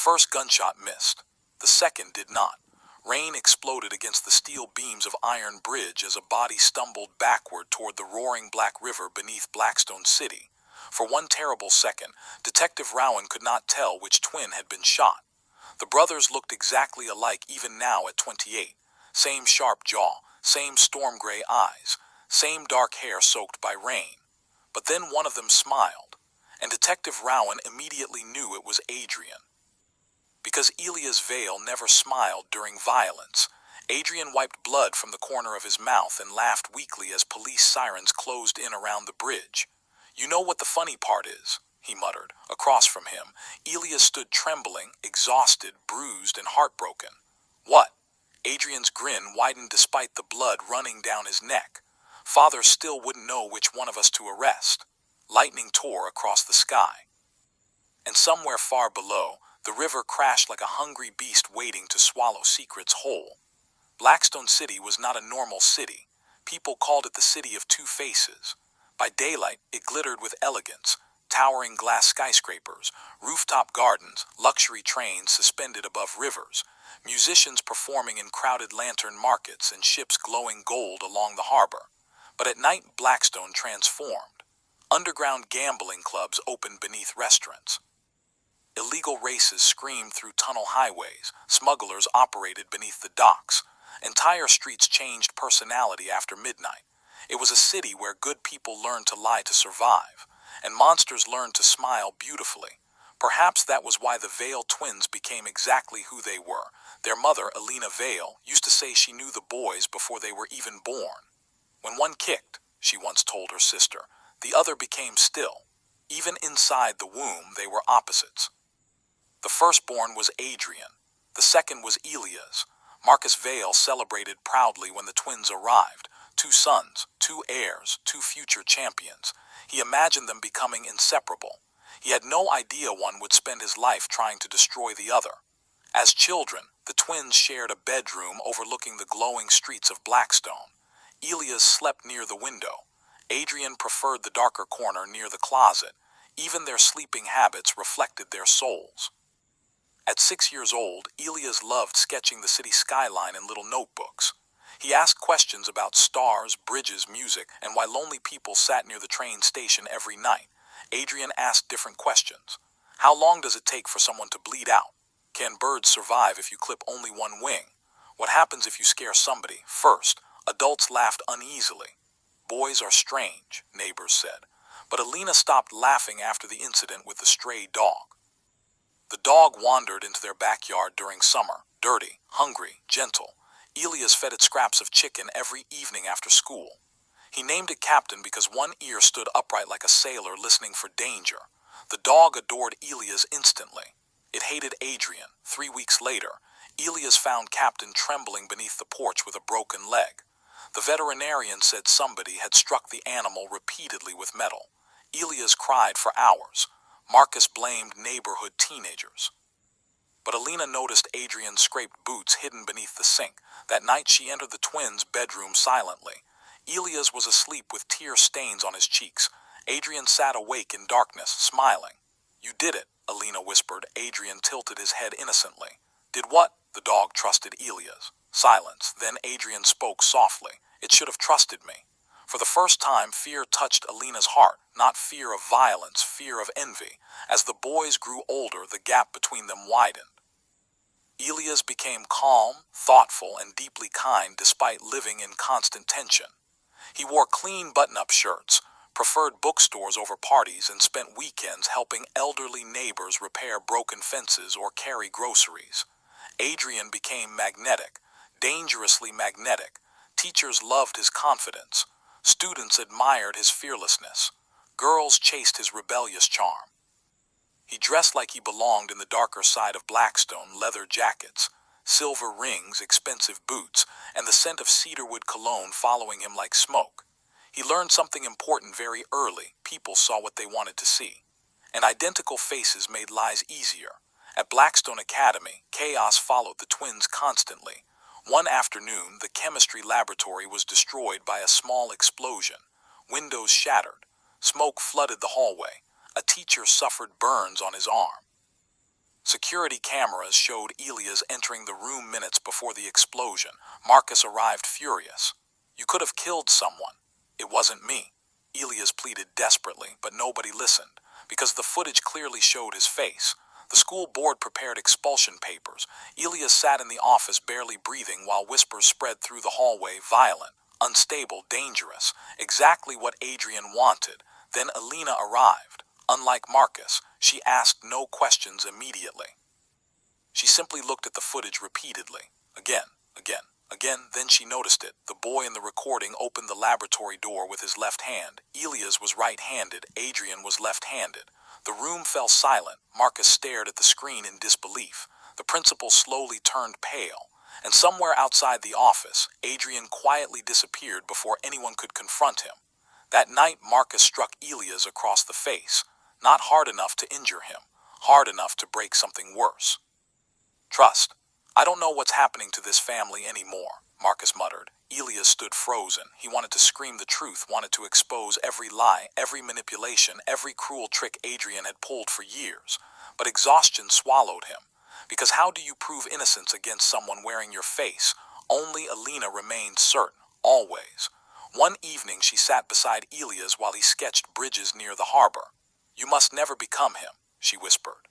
first gunshot missed. The second did not. Rain exploded against the steel beams of Iron Bridge as a body stumbled backward toward the roaring Black River beneath Blackstone City. For one terrible second, Detective Rowan could not tell which twin had been shot. The brothers looked exactly alike even now at 28. Same sharp jaw, same storm gray eyes, same dark hair soaked by rain. But then one of them smiled, and Detective Rowan immediately knew it was Adrian. Because Elias Vale never smiled during violence, Adrian wiped blood from the corner of his mouth and laughed weakly as police sirens closed in around the bridge. "You know what the funny part is," he muttered. Across from him, Elias stood trembling, exhausted, bruised, and heartbroken. "What?" Adrian's grin widened despite the blood running down his neck. "Father still wouldn't know which one of us to arrest." Lightning tore across the sky. And somewhere far below, the river crashed like a hungry beast waiting to swallow secrets whole. Blackstone City was not a normal city. People called it the City of Two Faces. By daylight, it glittered with elegance, towering glass skyscrapers, rooftop gardens, luxury trains suspended above rivers, musicians performing in crowded lantern markets, and ships glowing gold along the harbor. But at night, Blackstone transformed. Underground gambling clubs opened beneath restaurants. Illegal races screamed through tunnel highways. Smugglers operated beneath the docks. Entire streets changed personality after midnight. It was a city where good people learned to lie to survive, and monsters learned to smile beautifully. Perhaps that was why the Vale twins became exactly who they were. Their mother, Alina Vale, used to say she knew the boys before they were even born. "When one kicked," she once told her sister, "the other became still." Even inside the womb, they were opposites. The firstborn was Adrian. The second was Elias. Marcus Vale celebrated proudly when the twins arrived. 2 sons, 2 heirs, 2 future champions. He imagined them becoming inseparable. He had no idea one would spend his life trying to destroy the other. As children, the twins shared a bedroom overlooking the glowing streets of Blackstone. Elias slept near the window. Adrian preferred the darker corner near the closet. Even their sleeping habits reflected their souls. At 6 years old, Elias loved sketching the city skyline in little notebooks. He asked questions about stars, bridges, music, and why lonely people sat near the train station every night. Adrian asked different questions. How long does it take for someone to bleed out? Can birds survive if you clip only one wing? What happens if you scare somebody first? Adults laughed uneasily. "Boys are strange," neighbors said. But Alina stopped laughing after the incident with the stray dog. The dog wandered into their backyard during summer, dirty, hungry, gentle. Elias fed it scraps of chicken every evening after school. He named it Captain because one ear stood upright like a sailor listening for danger. The dog adored Elias instantly. It hated Adrian. 3 weeks later, Elias found Captain trembling beneath the porch with a broken leg. The veterinarian said somebody had struck the animal repeatedly with metal. Elias cried for hours. Marcus blamed neighborhood teenagers. But Alina noticed Adrian's scraped boots hidden beneath the sink. That night she entered the twins' bedroom silently. Elias was asleep with tear stains on his cheeks. Adrian sat awake in darkness, smiling. "You did it," Alina whispered. Adrian tilted his head innocently. "Did what?" The dog trusted Elias. Silence. Then Adrian spoke softly. "It should have trusted me." For the first time, fear touched Alina's heart, not fear of violence, fear of envy. As the boys grew older, the gap between them widened. Elias became calm, thoughtful, and deeply kind despite living in constant tension. He wore clean button-up shirts, preferred bookstores over parties, and spent weekends helping elderly neighbors repair broken fences or carry groceries. Adrian became magnetic, dangerously magnetic. Teachers loved his confidence. Students admired his fearlessness. Girls chased his rebellious charm. He dressed like he belonged in the darker side of Blackstone: leather jackets, silver rings, expensive boots, and the scent of cedarwood cologne following him like smoke. He learned something important very early. People saw what they wanted to see. And identical faces made lies easier. At Blackstone Academy, chaos followed the twins constantly. One afternoon, the chemistry laboratory was destroyed by a small explosion. Windows shattered. Smoke flooded the hallway. A teacher suffered burns on his arm. Security cameras showed Elias entering the room minutes before the explosion. Marcus arrived furious. "You could have killed someone." "It wasn't me." Elias pleaded desperately, but nobody listened, because the footage clearly showed his face. The school board prepared expulsion papers. Elias sat in the office barely breathing while whispers spread through the hallway, violent, unstable, dangerous, exactly what Adrian wanted. Then Alina arrived. Unlike Marcus, she asked no questions immediately. She simply looked at the footage repeatedly. Again, again, again, then she noticed it. The boy in the recording opened the laboratory door with his left hand. Elias was right-handed. Adrian was left-handed. The room fell silent. Marcus stared at the screen in disbelief. The principal slowly turned pale. And somewhere outside the office, Adrian quietly disappeared before anyone could confront him. That night, Marcus struck Elias across the face. Not hard enough to injure him, hard enough to break something worse. "Trust. I don't know what's happening to this family anymore," Marcus muttered. Elias stood frozen. He wanted to scream the truth, wanted to expose every lie, every manipulation, every cruel trick Adrian had pulled for years. But exhaustion swallowed him. Because how do you prove innocence against someone wearing your face? Only Alina remained certain, always. One evening she sat beside Elias while he sketched bridges near the harbor. "You must never become him," she whispered.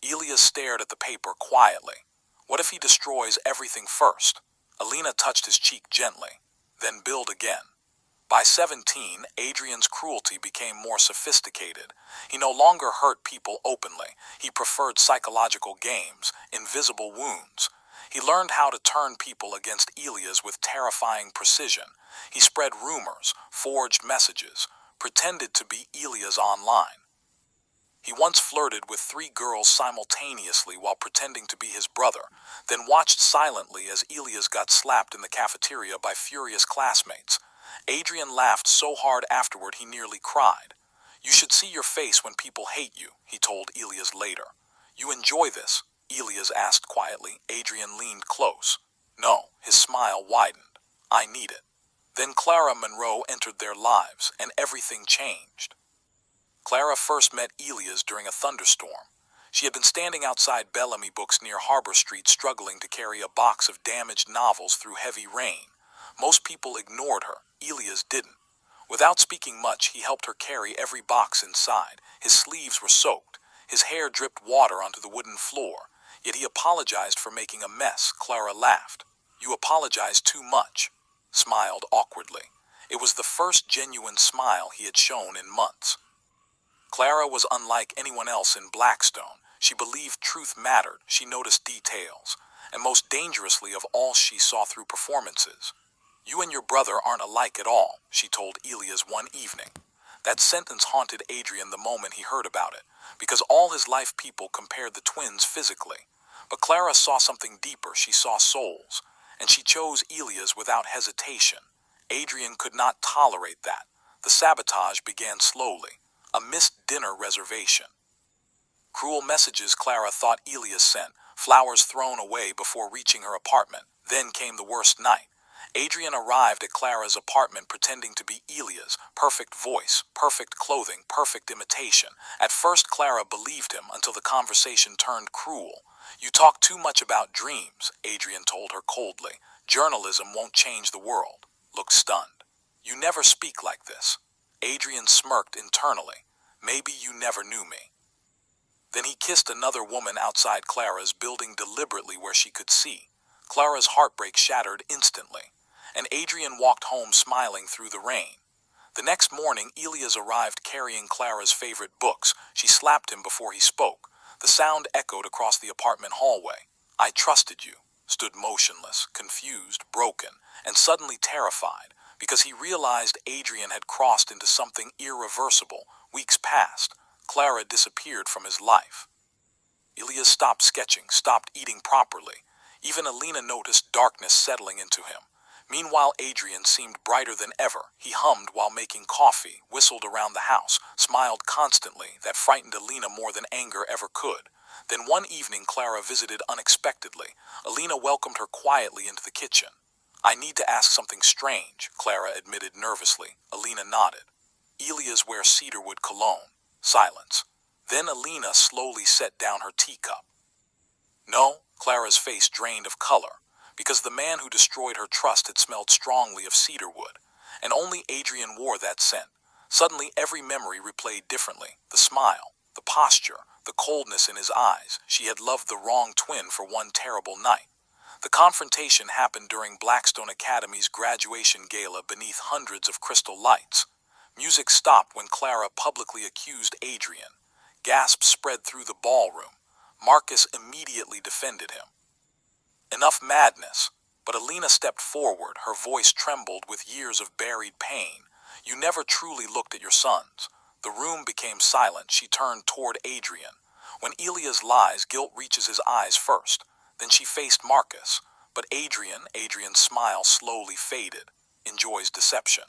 Elias stared at the paper quietly. What if he destroys everything first? Alina touched his cheek gently. "Then build again." By 17, Adrian's cruelty became more sophisticated. He no longer hurt people openly. He preferred psychological games, invisible wounds. He learned how to turn people against Elias with terrifying precision. He spread rumors, forged messages, pretended to be Elias online. He once flirted with 3 girls simultaneously while pretending to be his brother, then watched silently as Elias got slapped in the cafeteria by furious classmates. Adrian laughed so hard afterward he nearly cried. "You should see your face when people hate you," he told Elias later. "You enjoy this?" Elias asked quietly. Adrian leaned close. "No," his smile widened. "I need it." Then Clara Monroe entered their lives, and everything changed. Clara first met Elias during a thunderstorm. She had been standing outside Bellamy Books near Harbor Street struggling to carry a box of damaged novels through heavy rain. Most people ignored her. Elias didn't. Without speaking much, he helped her carry every box inside. His sleeves were soaked. His hair dripped water onto the wooden floor. Yet he apologized for making a mess. Clara laughed. "You apologize too much," smiled awkwardly. It was the first genuine smile he had shown in months. Clara was unlike anyone else in Blackstone. She believed truth mattered. She noticed details. And most dangerously of all, she saw through performances. "You and your brother aren't alike at all," she told Elias one evening. That sentence haunted Adrian the moment he heard about it, because all his life people compared the twins physically. But Clara saw something deeper. She saw souls. And she chose Elias without hesitation. Adrian could not tolerate that. The sabotage began slowly. A missed dinner reservation. Cruel messages Clara thought Elias sent, flowers thrown away before reaching her apartment. Then came the worst night. Adrian arrived at Clara's apartment pretending to be Elias. Perfect voice, perfect clothing, perfect imitation. At first Clara believed him until the conversation turned cruel. "You talk too much about dreams," Adrian told her coldly. "Journalism won't change the world." Looked stunned. "You never speak like this." Adrian smirked internally. "Maybe you never knew me." Then he kissed another woman outside Clara's building deliberately where she could see. Clara's heartbreak shattered instantly, and Adrian walked home smiling through the rain. The next morning, Elias arrived carrying Clara's favorite books. She slapped him before he spoke. The sound echoed across the apartment hallway. "I trusted you," stood motionless, confused, broken, and suddenly terrified, because he realized Adrian had crossed into something irreversible. Weeks passed. Clara disappeared from his life. Elias stopped sketching, stopped eating properly. Even Alina noticed darkness settling into him. Meanwhile, Adrian seemed brighter than ever. He hummed while making coffee, whistled around the house, smiled constantly. That frightened Alina more than anger ever could. Then one evening, Clara visited unexpectedly. Alina welcomed her quietly into the kitchen. "I need to ask something strange," Clara admitted nervously. Alina nodded. "Elias wears cedarwood cologne." Silence. Then Alina slowly set down her teacup. No, Clara's face drained of color, because the man who destroyed her trust had smelled strongly of cedarwood, and only Adrian wore that scent. Suddenly every memory replayed differently. The smile, the posture, the coldness in his eyes. She had loved the wrong twin for one terrible night. The confrontation happened during Blackstone Academy's graduation gala beneath hundreds of crystal lights. Music stopped when Clara publicly accused Adrian. Gasps spread through the ballroom. Marcus immediately defended him. Enough madness, but Alina stepped forward, her voice trembled with years of buried pain. You never truly looked at your sons. The room became silent. She turned toward Adrian. When Elia's lies, guilt reaches his eyes first. Then she faced Marcus. But Adrian's smile slowly faded. Enjoys deception.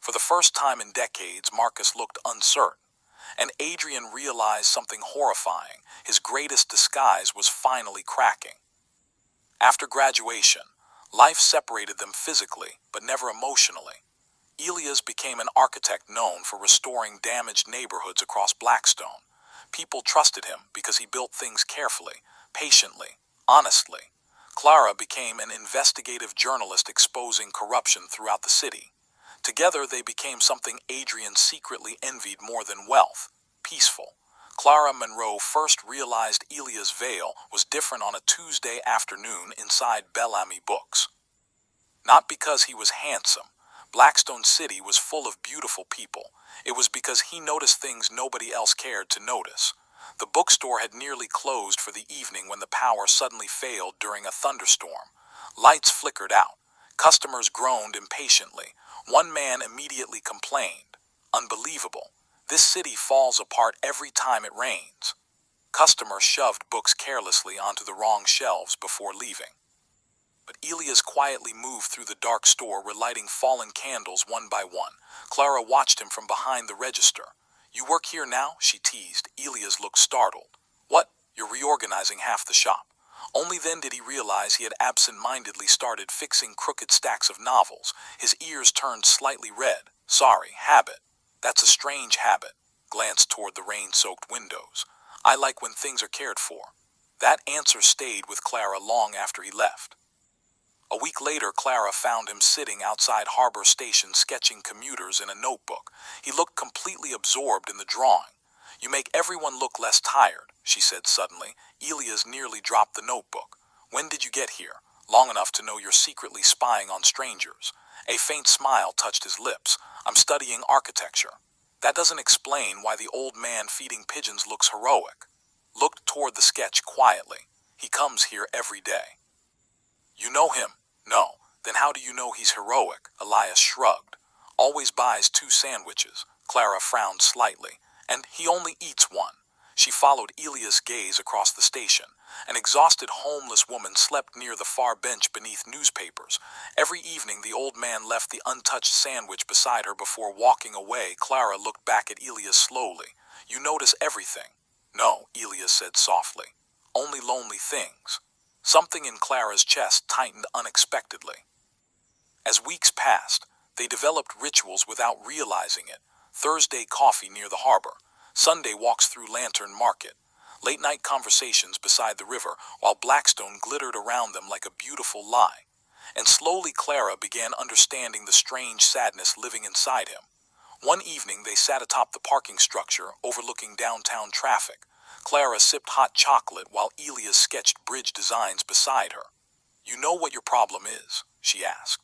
For the first time in decades, Marcus looked uncertain. And Adrian realized something horrifying. His greatest disguise was finally cracking. After graduation, life separated them physically, but never emotionally. Elias became an architect known for restoring damaged neighborhoods across Blackstone. People trusted him because he built things carefully, patiently, honestly. Clara became an investigative journalist exposing corruption throughout the city. Together they became something Adrian secretly envied more than wealth: peaceful. Clara Monroe first realized Elias Vale was different on a Tuesday afternoon inside Bellamy Books. Not because he was handsome. Blackstone City was full of beautiful people. It was because he noticed things nobody else cared to notice. The bookstore had nearly closed for the evening when the power suddenly failed during a thunderstorm. Lights flickered out. Customers groaned impatiently. One man immediately complained. Unbelievable. This city falls apart every time it rains. Customers shoved books carelessly onto the wrong shelves before leaving. But Elias quietly moved through the dark store, relighting fallen candles one by one. Clara watched him from behind the register. You work here now? She teased. Elias looked startled. What? You're reorganizing half the shop. Only then did he realize he had absent-mindedly started fixing crooked stacks of novels. His ears turned slightly red. Sorry, habit. That's a strange habit. Glanced toward the rain-soaked windows. I like when things are cared for. That answer stayed with Clara long after he left. A week later, Clara found him sitting outside Harbor Station sketching commuters in a notebook. He looked completely absorbed in the drawing. You make everyone look less tired, she said suddenly. Elias nearly dropped the notebook. When did you get here? Long enough to know you're secretly spying on strangers. A faint smile touched his lips. I'm studying architecture. That doesn't explain why the old man feeding pigeons looks heroic. Looked toward the sketch quietly. He comes here every day. You know him? No. Then how do you know he's heroic? Elias shrugged. Always buys 2 sandwiches. Clara frowned slightly. And he only eats one. She followed Elias' gaze across the station. An exhausted homeless woman slept near the far bench beneath newspapers. Every evening the old man left the untouched sandwich beside her before walking away. Clara looked back at Elias slowly. You notice everything. No, Elias said softly. Only lonely things. Something in Clara's chest tightened unexpectedly. As weeks passed, they developed rituals without realizing it. Thursday coffee near the harbor. Sunday walks through Lantern Market. Late-night conversations beside the river, while Blackstone glittered around them like a beautiful lie. And slowly Clara began understanding the strange sadness living inside him. One evening they sat atop the parking structure, overlooking downtown traffic. Clara sipped hot chocolate while Elias sketched bridge designs beside her. You know what your problem is? She asked.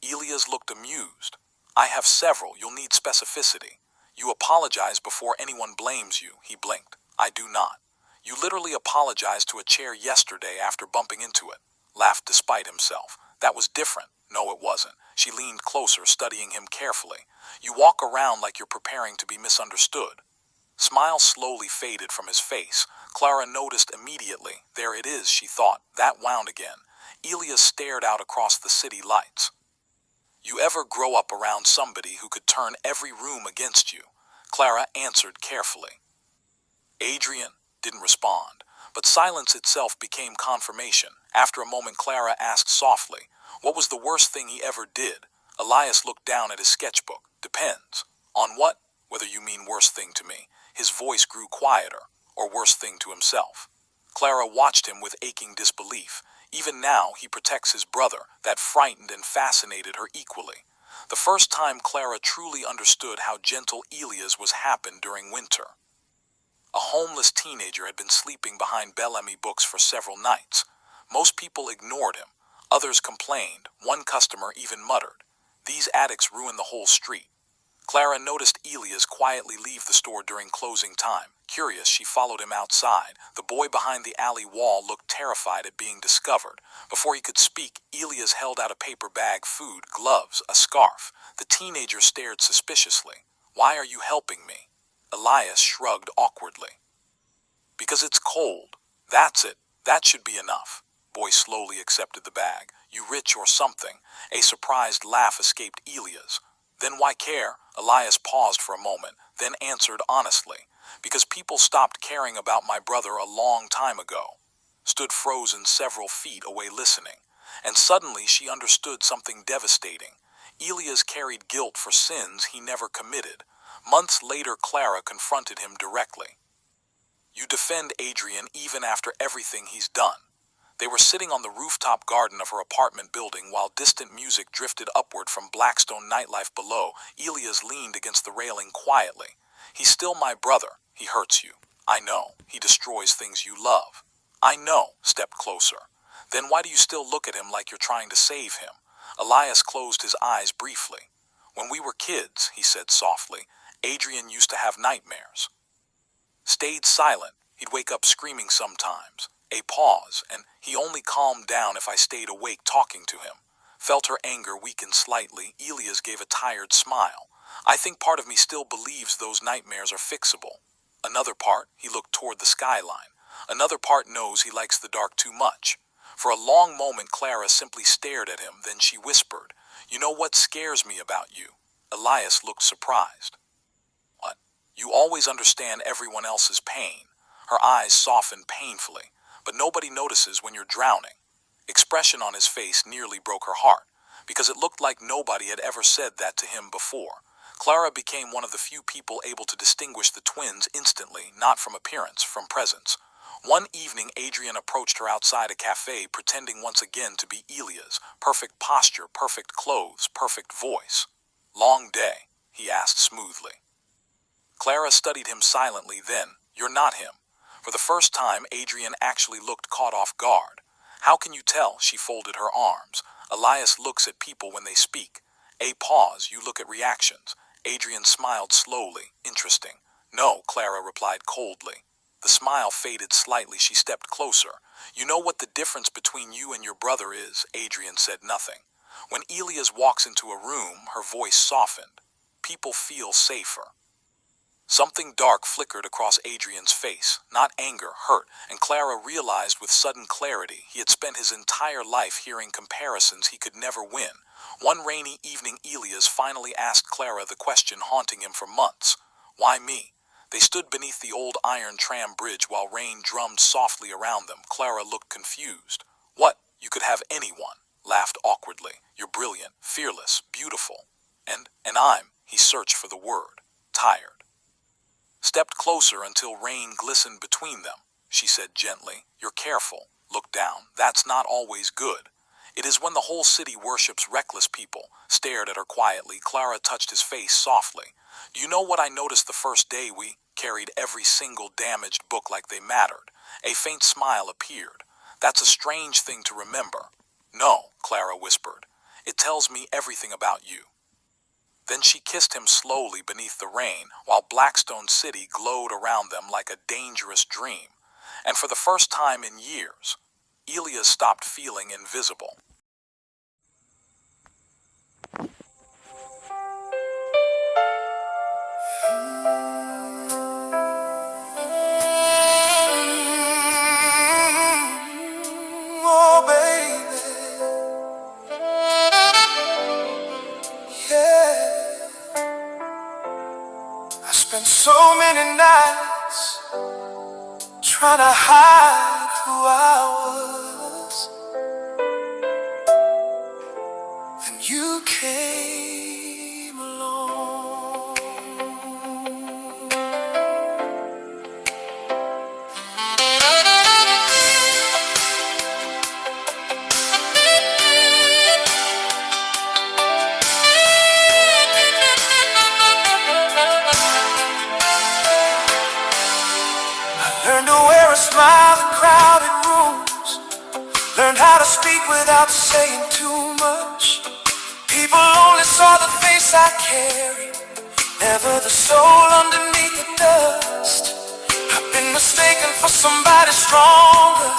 Elias looked amused. I have several. You'll need specificity. You apologize before anyone blames you, he blinked. I do not. You literally apologized to a chair yesterday after bumping into it. Laughed despite himself. That was different. No, it wasn't. She leaned closer, studying him carefully. You walk around like you're preparing to be misunderstood. Smile slowly faded from his face. Clara noticed immediately. There it is, she thought. That wound again. Elias stared out across the city lights. You ever grow up around somebody who could turn every room against you? Clara answered carefully. Adrian didn't respond, but silence itself became confirmation. After a moment, Clara asked softly, what was the worst thing he ever did? Elias looked down at his sketchbook. Depends. On what? Whether you mean worst thing to me. his voice grew quieter, or worse thing to himself. Clara watched him with aching disbelief. Even now, he protects his brother. That frightened and fascinated her equally. The first time Clara truly understood how gentle Elias was happened during winter. A homeless teenager had been sleeping behind Bellamy books for several nights. Most people ignored him. Others complained. One customer even muttered, "These addicts ruin the whole street." Clara noticed Elias quietly leave the store during closing time. Curious, she followed him outside. The boy behind the alley wall looked terrified at being discovered. Before he could speak, Elias held out a paper bag, food, gloves, a scarf. The teenager stared suspiciously. "Why are you helping me?" Elias shrugged awkwardly. "Because it's cold. That's it. That should be enough." Boy slowly accepted the bag. "You rich or something?" A surprised laugh escaped Elias. "Then why care?" Elias paused for a moment, then answered honestly. "Because people stopped caring about my brother a long time ago." Stood frozen several feet away listening. And suddenly she understood something devastating. Elias carried guilt for sins he never committed. Months later, Clara confronted him directly. "You defend Adrian even after everything he's done." They were sitting on the rooftop garden of her apartment building while distant music drifted upward from Blackstone nightlife below. Elias leaned against the railing quietly. "He's still my brother. He hurts you. I know. He destroys things you love." "I know." Stepped closer. "Then why do you still look at him like you're trying to save him?" Elias closed his eyes briefly. "When we were kids," he said softly, "Adrian used to have nightmares." Stayed silent. He'd wake up screaming sometimes. A pause, and he only calmed down if I stayed awake talking to him. Felt her anger weaken slightly. Elias gave a tired smile. "I think part of me still believes those nightmares are fixable. Another part," he looked toward the skyline, "another part knows he likes the dark too much." For a long moment Clara simply stared at him, then she whispered, "You know what scares me about you?" Elias looked surprised. "What?" "You always understand everyone else's pain." Her eyes softened painfully. "But nobody notices when you're drowning." Expression on his face nearly broke her heart, because it looked like nobody had ever said that to him before. Clara became one of the few people able to distinguish the twins instantly, not from appearance, from presence. One evening, Adrian approached her outside a cafe, pretending once again to be Elias. Perfect posture, perfect clothes, perfect voice. "Long day?" he asked smoothly. Clara studied him silently. Then, "You're not him." For the first time, Adrian actually looked caught off guard. "How can you tell?" She folded her arms. "Elias looks at people when they speak." A pause. "You look at reactions." Adrian smiled slowly. "Interesting." "No," Clara replied coldly. The smile faded slightly. She stepped closer. "You know what the difference between you and your brother is?" Adrian said nothing. "When Elias walks into a room," her voice softened, "people feel safer." Something dark flickered across Adrian's face, not anger, hurt, and Clara realized with sudden clarity he had spent his entire life hearing comparisons he could never win. One rainy evening, Elias finally asked Clara the question haunting him for months. "Why me?" They stood beneath the old iron tram bridge while rain drummed softly around them. Clara looked confused. "What? You could have anyone," laughed awkwardly. "You're brilliant, fearless, beautiful. And I'm," he searched for the word, "tired." Stepped closer until rain glistened between them. She said gently, "You're careful. Look down. That's not always good." "It is when the whole city worships reckless people." Stared at her quietly. Clara touched his face softly. "Do you know what I noticed the first day we carried every single damaged book like they mattered?" A faint smile appeared. "That's a strange thing to remember." "No," Clara whispered. "It tells me everything about you." Then she kissed him slowly beneath the rain, while Blackstone City glowed around them like a dangerous dream. And for the first time in years, Elias stopped feeling invisible. Oh, baby, yeah. I spent so many nights trying to hide who I was, and you came along. Learned to wear a smile in crowded rooms. Learned how to speak without saying too much. People only saw the face I carried, never the soul underneath the dust. I've been mistaken for somebody stronger,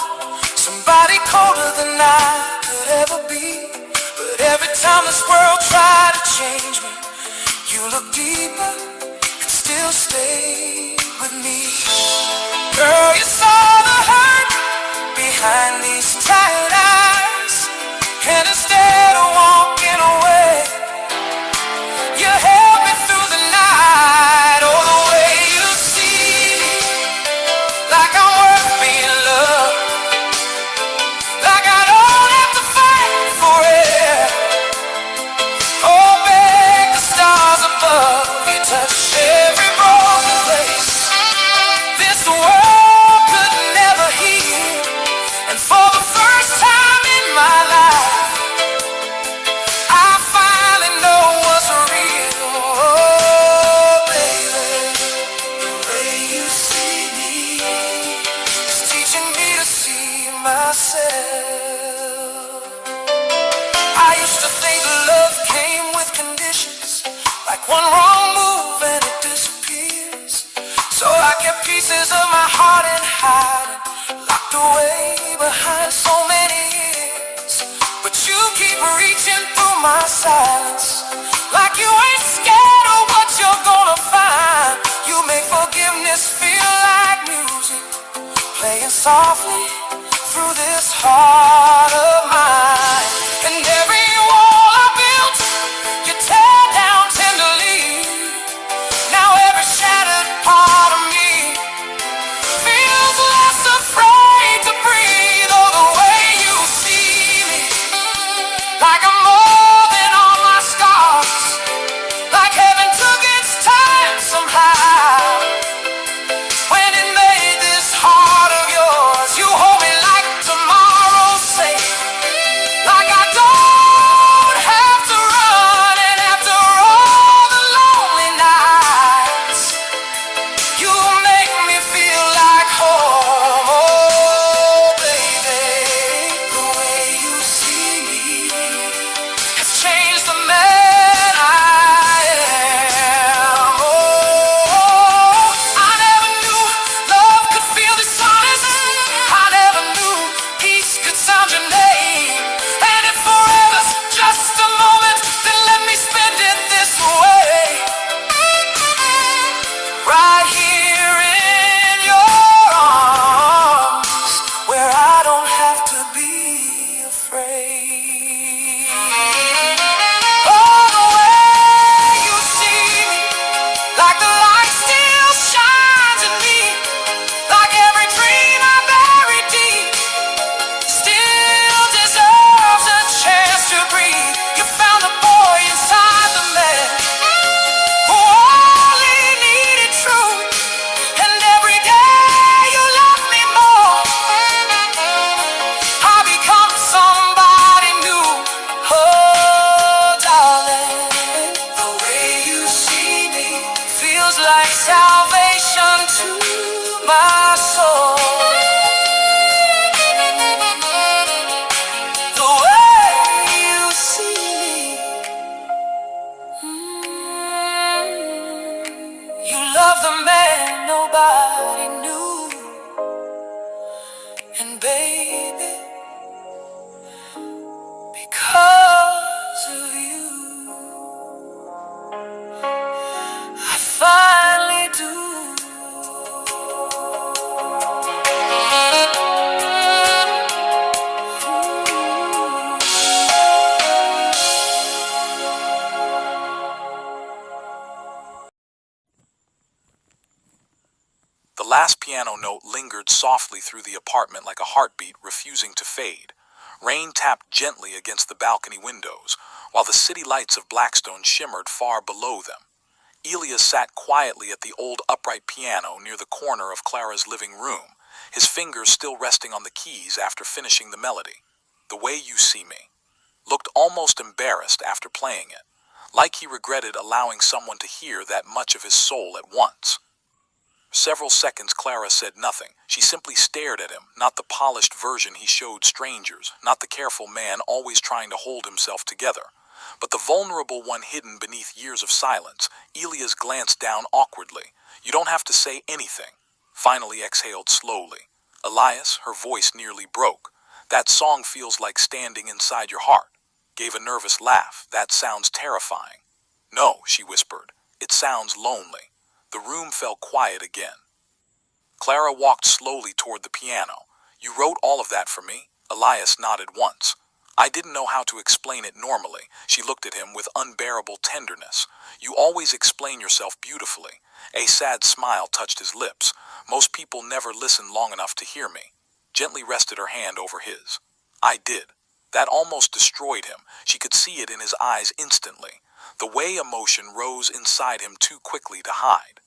somebody colder than I could ever be. But every time this world tried to change me, you look deeper and still stay with me. Girl, you saw the hurt behind these tired eyes, and instead of walking away, you held me through the night. Oh, the way you see me, like I'm worth being loved, like I don't have to fight for it. Oh, beg the stars above, you touch every broken place this world could never heal. And for the first time in my life, I finally know what's real. Oh, baby, the way you see me is teaching me to see myself. I used to think love came with conditions, like one wrong move and it disappears. So I kept pieces of my heart in hiding, locked away behind so many years. But you keep reaching through my silence, like you ain't scared of what you're gonna find. You make forgiveness feel like music, playing softly through this heart of mine. And every wall I built, you tear down tenderly. Now every shattered part of me feels less afraid to breathe. Oh, the way you see me, like I'm more than all my scars, like heaven took its time somehow when it made this heart of yours. You hold me like tomorrow's safe, like I don't have to run. And after all the lonely nights, you make me feel like home. Oh, baby, the way you see me has changed the man I am. Oh, I never knew love could feel this honest. I never knew peace could sound your name. And if forever's just a moment, then let me spend it this way, right here in your arms, where I don't have to be afraid. Oh, the way you see me, like the light still shines in me, like every dream I buried deep still deserves a chance to breathe. You found the boy inside the man who only needed truth, and every day you love me more. I become somebody new. Oh, darling, the way you see me feels like salvation to my soul. The way you see me, you love the man nobody knew. And baby, because of you, I finally do. The last piano note lingered softly through the apartment like a heartbeat refusing to fade. Rain tapped gently against the balcony windows, while the city lights of Blackstone shimmered far below them. Elias sat quietly at the old upright piano near the corner of Clara's living room, his fingers still resting on the keys after finishing the melody. The Way You See Me looked almost embarrassed after playing it, like he regretted allowing someone to hear that much of his soul at once. several seconds Clara said nothing. She simply stared at him, not the polished version he showed strangers, not the careful man always trying to hold himself together, but the vulnerable one hidden beneath years of silence. Elias glanced down awkwardly. You don't have to say anything. Finally exhaled slowly. Elias, her voice nearly broke. That song feels like standing inside your heart. Gave a nervous laugh. That sounds terrifying. No, she whispered. It sounds lonely. The room fell quiet again. Clara walked slowly toward the piano. You wrote all of that for me? Elias nodded once. I didn't know how to explain it normally. She looked at him with unbearable tenderness. You always explain yourself beautifully. A sad smile touched his lips. Most people never listen long enough to hear me. Gently rested her hand over his. I did. That almost destroyed him. She could see it in his eyes instantly. The way emotion rose inside him too quickly to hide.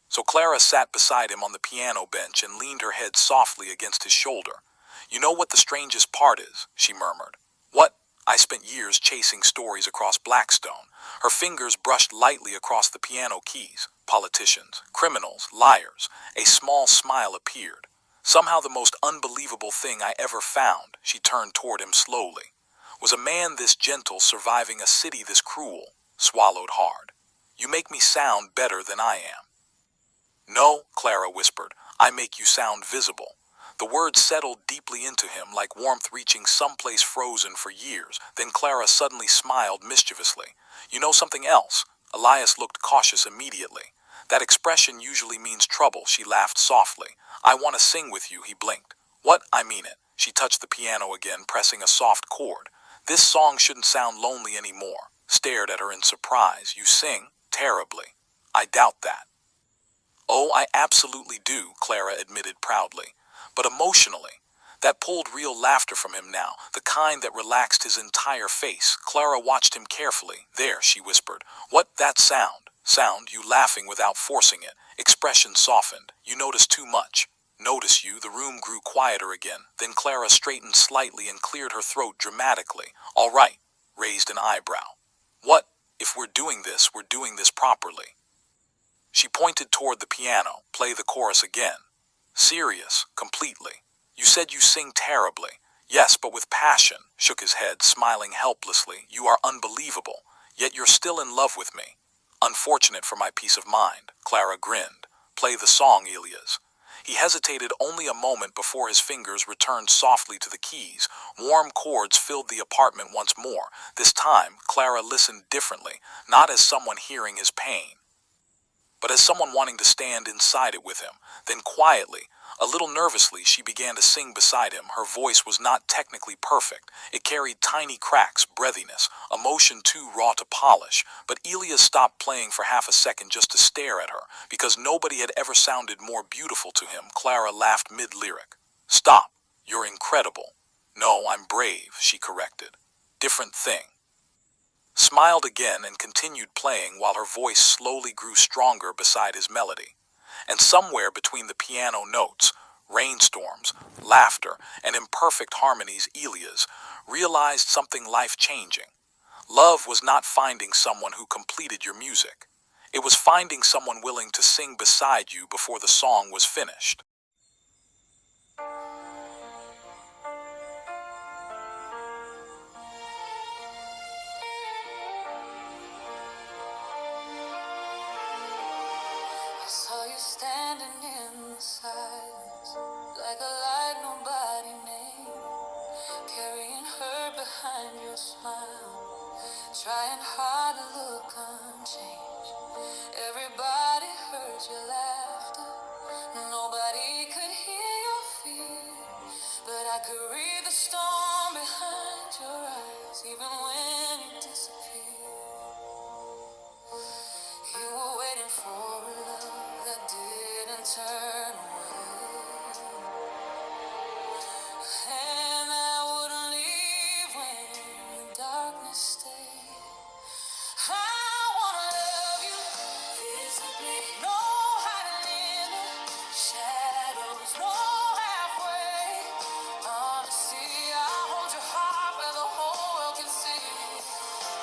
So Clara sat beside him on the piano bench and leaned her head softly against his shoulder. You know what the strangest part is, she murmured. What? I spent years chasing stories across Blackstone. Her fingers brushed lightly across the piano keys. Politicians, criminals, liars. A small smile appeared. Somehow the most unbelievable thing I ever found, she turned toward him slowly, was a man this gentle surviving a city this cruel. Swallowed hard. You make me sound better than I am. No, Clara whispered, I make you sound visible. The words settled deeply into him like warmth reaching someplace frozen for years. Then Clara suddenly smiled mischievously. You know something else? Elias looked cautious immediately. That expression usually means trouble, she laughed softly. I want to sing with you, he blinked. What? I mean it. She touched the piano again, pressing a soft chord. This song shouldn't sound lonely anymore. Stared at her in surprise. You sing terribly. I doubt that. Oh, I absolutely do, Clara admitted proudly. But emotionally, that pulled real laughter from him now, the kind that relaxed his entire face. Clara watched him carefully. There, she whispered. What, that sound? Sound, you laughing without forcing it. Expression softened. You noticed too much. Notice you, the room grew quieter again. Then Clara straightened slightly and cleared her throat dramatically. All right, raised an eyebrow. What? If we're doing this properly. She pointed toward the piano. Play the chorus again. Serious, completely. You said you sing terribly. Yes, but with passion. Shook his head, smiling helplessly. You are unbelievable. Yet you're still in love with me. Unfortunate for my peace of mind. Clara grinned. Play the song, Elias. He hesitated only a moment before his fingers returned softly to the keys. Warm chords filled the apartment once more. This time, Clara listened differently, not as someone hearing his pain, but as someone wanting to stand inside it with him. Then quietly, a little nervously, she began to sing beside him. Her voice was not technically perfect. It carried tiny cracks, breathiness, emotion too raw to polish. But Elias stopped playing for half a second just to stare at her, because nobody had ever sounded more beautiful to him. Clara laughed mid-lyric. Stop. You're incredible. No, I'm brave, she corrected. Different thing. Smiled again and continued playing while her voice slowly grew stronger beside his melody. And somewhere between the piano notes, rainstorms, laughter, and imperfect harmonies, Elias realized something life-changing. Love was not finding someone who completed your music. It was finding someone willing to sing beside you before the song was finished. I saw you standing in the silence, like a light nobody named, carrying her behind your smile, trying hard to look unchanged. Everybody heard your laughter, nobody could hear your fear, but I could read the storm behind your eyes, even when you disappeared. You were waiting for a love that didn't turn away, and I wouldn't leave when the darkness stayed. I wanna love you visibly, no hiding in the shadows, no halfway. Honesty, I hold your heart where the whole world can see.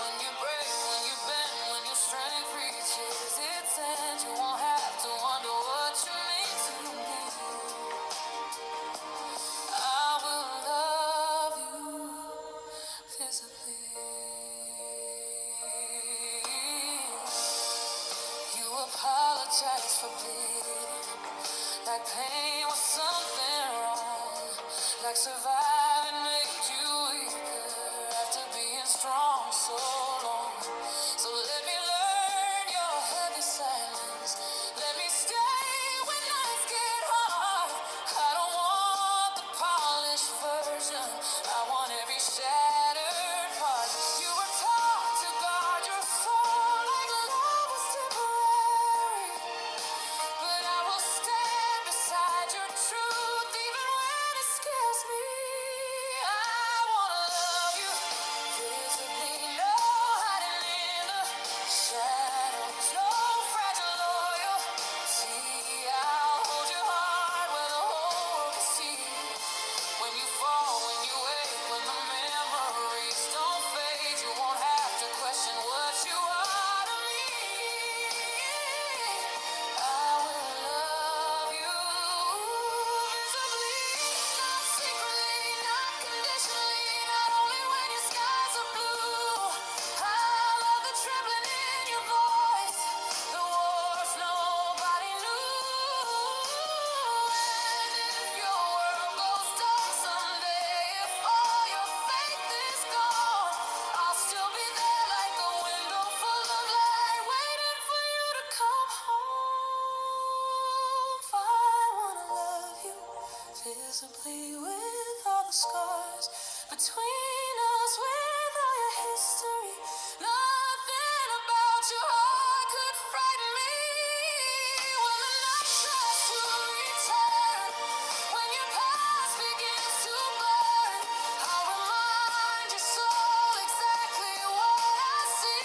When you break, when you bend, when your strength reaches its end, you won't have to wonder what you like pain was something wrong, like surviving made you weaker after being strong so long. So let me learn your heavy silence. Let me stay when nights get hard. I don't want the polished version. I want every shattered part. You were taught to guard your soul like love was temporary. But I will stand beside your truth even when it scares me. I wanna love you visibly, no hiding in the shadows, no fragile loyalty. I'll hold your heart where the whole world can see. When you fall, when you wake, when the memories don't fade, you won't have to question what you are to me. I will love you visibly, not secretly, not conditionally, not only when your skies are blue. I love the trembling in your voice, the wars nobody knew. And if your world goes dark someday, if all your faith is gone, I'll still be there like a window full of light, waiting for you to come home. I wanna love you visibly with all the scars between us, with all your history. Nothing about your heart could frighten me. When the night tries to return, when your past begins to burn, I'll remind your soul exactly what I see.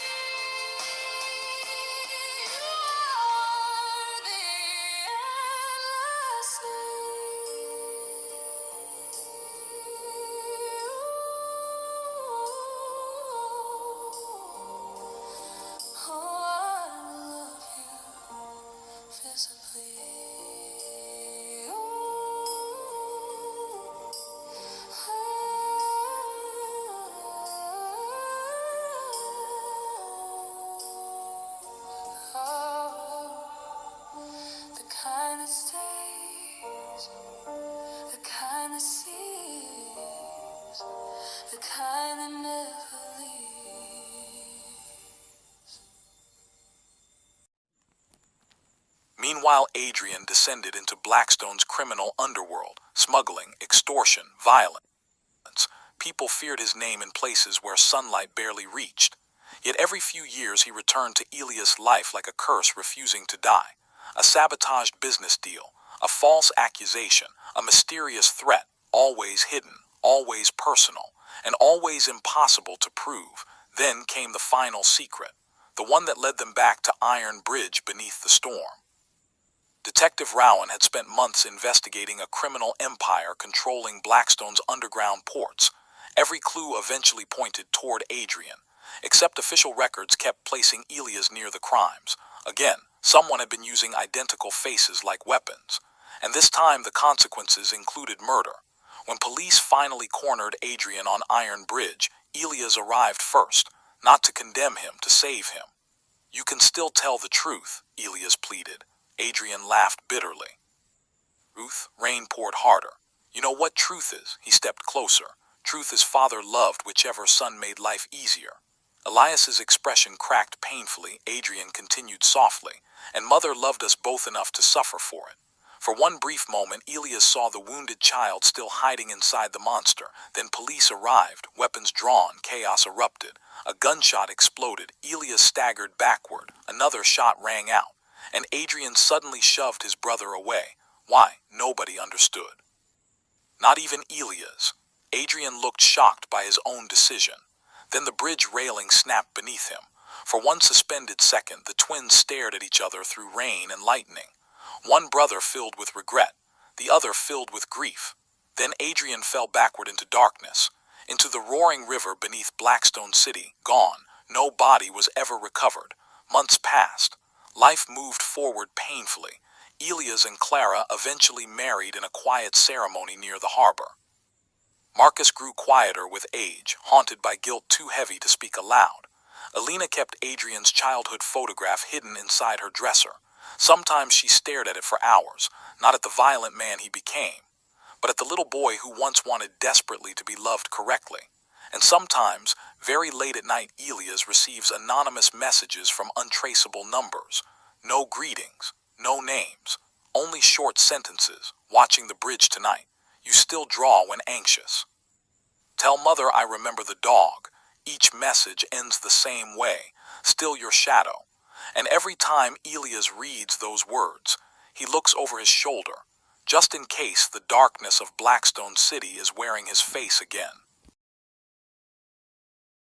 You are worthy endlessly. Oh, I love you visibly. The kind that stays, the kind that sees, the kind that never leaves. Meanwhile, Adrian descended into Blackstone's criminal underworld, smuggling, extortion, violence. People feared his name in places where sunlight barely reached. Yet every few years he returned to Elias' life like a curse refusing to die. A sabotaged business deal, a false accusation, a mysterious threat, always hidden, always personal, and always impossible to prove. Then came the final secret, the one that led them back to Iron Bridge beneath the storm. Detective Rowan had spent months investigating a criminal empire controlling Blackstone's underground ports. Every clue eventually pointed toward Adrian, except official records kept placing Elias near the crimes. Again, someone had been using identical faces like weapons, and this time the consequences included murder. When police finally cornered Adrian on Iron Bridge, Elias arrived first, not to condemn him, to save him. "You can still tell the truth," Elias pleaded. Adrian laughed bitterly. "Ruth," Rain poured harder. "You know what truth is?" He stepped closer. "Truth is father loved whichever son made life easier." Elias's expression cracked painfully. Adrian continued softly, "And mother loved us both enough to suffer for it." For one brief moment, Elias saw the wounded child still hiding inside the monster. Then police arrived, weapons drawn, chaos erupted. A gunshot exploded. Elias staggered backward. Another shot rang out, and Adrian suddenly shoved his brother away. Why? Nobody understood. Not even Elias. Adrian looked shocked by his own decision. Then the bridge railing snapped beneath him. For one suspended second, the twins stared at each other through rain and lightning. One brother filled with regret, the other filled with grief. Then Adrian fell backward into darkness, into the roaring river beneath Blackstone City, gone. No body was ever recovered. Months passed. Life moved forward painfully. Elias and Clara eventually married in a quiet ceremony near the harbor. Marcus grew quieter with age, haunted by guilt too heavy to speak aloud. Alina kept Adrian's childhood photograph hidden inside her dresser. Sometimes she stared at it for hours, not at the violent man he became, but at the little boy who once wanted desperately to be loved correctly. And sometimes, very late at night, Elias receives anonymous messages from untraceable numbers. No greetings, no names, only short sentences. Watching the bridge tonight. You still draw when anxious. Tell mother I remember the dog. Each message ends the same way. Still your shadow. And every time Elias reads those words, he looks over his shoulder, just in case the darkness of Blackstone City is wearing his face again.